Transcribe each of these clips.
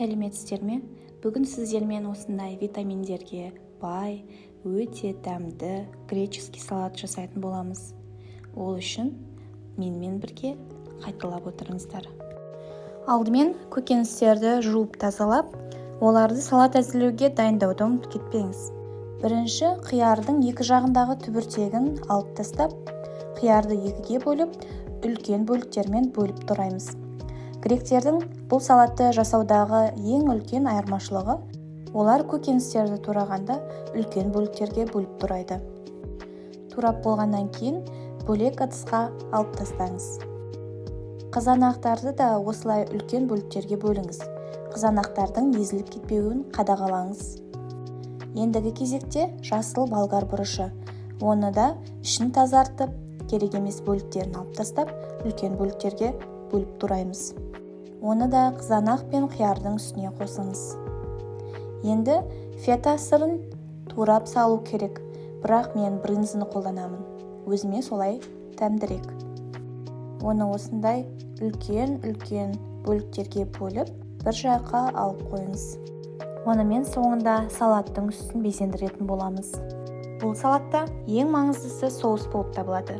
Сәлеметсіздер ме? Бүгін сіздермен осындай витаминдерге бай, өте дәмді греческий салат жасайтын боламыз. Ол үшін менімен бірге қайталап отырыңыздар. Алдымен көкөністерді жуып тазалап, оларды салат әзірлеуге дайындауды ұмытып кетпеңіз. Бірінші қиярдың екі жағындағы түбіртегін алып тастап, қиярды екіге бөліп, үлкен бөліктермен бөліп тураймыз. Гректердің бұл салатты жасаудағы ең үлкен айырмашылығы, олар көкөністерді турағанда үлкен бөліктерге бөліп турайды. Турап болғаннан кейін бөлек ыдысқа алып тастаңыз. Қызанақтарды да осылай үлкен бөліктерге бөліңіз. Қызанақтардың езіліп кетпеуін қадағалаңыз. Ендігі кезекте жасыл болгар бұрышы. Оны да ішін тазартып, керек емес бөліктерін алып тастап, үлкен бөліктерге бөліп тураймыз. Оны да қызанақ пен қиярдың үстіне қосыңыз. Енді фета сырын турап салу керек, бірақ мен брынзаны қолданамын. Өзіме солай тәмдірек. Оны осындай үлкен бөліктерге бөліп, бір жаққа алып қойыңыз. Онымен соңында салаттың үстін безендіретін боламыз. Бұл салатта ең маңыздысы соус болып табылады.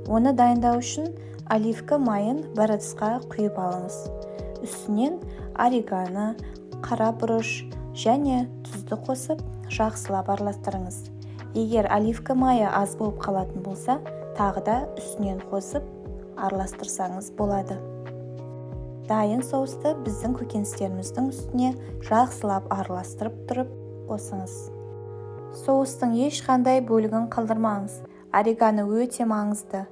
Оны дайындау үшін оливка майын бір ыдысқа құйып алыңыз. Үстінен орегано, қара бұрыш және тұзды қосып, жақсылап араластырыңыз. Егер оливка майы аз болып қалатын болса, тағы да үстінен қосып араластырсаңыз болады. Дайын соусты біздің көкөністеріміздің үстіне жақсылап араластырып тұрып қосыңыз. Соустың ешқандай бөлігін қалдырмаңыз. Орегано өте маңызды.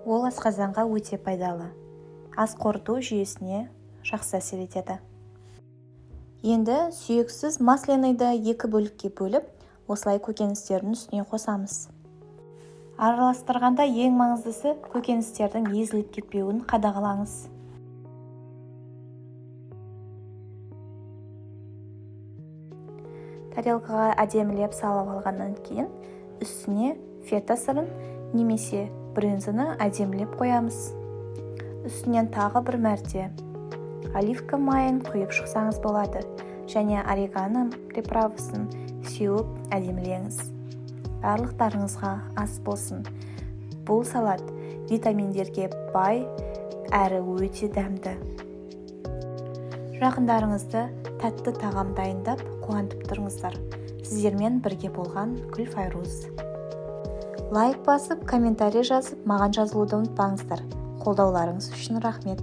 Ол асқазанға өте пайдалы. Ас қорыту жүйесіне жақсы әсер етеді. Енді сүйексіз масленыйды екі бөлікке бөліп, осылай көкөністердің үстіне қосамыз. Араластырғанда ең маңыздысы көкөністердің езіліп кетпеуін қадағалаңыз. Тарелкаға әдемілеп салып алғаннан кейін, үстіне фета сырын немесе брынзаны әдемілеп қоямыз. Үстінен тағы бір мәрте оливка майын құйып шықсаңыз болады, және орегано приправасын сеуіп әдемілеңіз. Барлықтарыңызға ас болсын. Бұл салат витаминдерге бай әрі өте дәмді. Жақындарыңызды тәтті тағам дайындап қуантып тұрыңыздар. Сіздермен бірге болған Гүлфайруз. Лайк басып, комментарий жазып, маған жазылуды ұмытпаңыздар. Қолдауларыңыз үшін рахмет.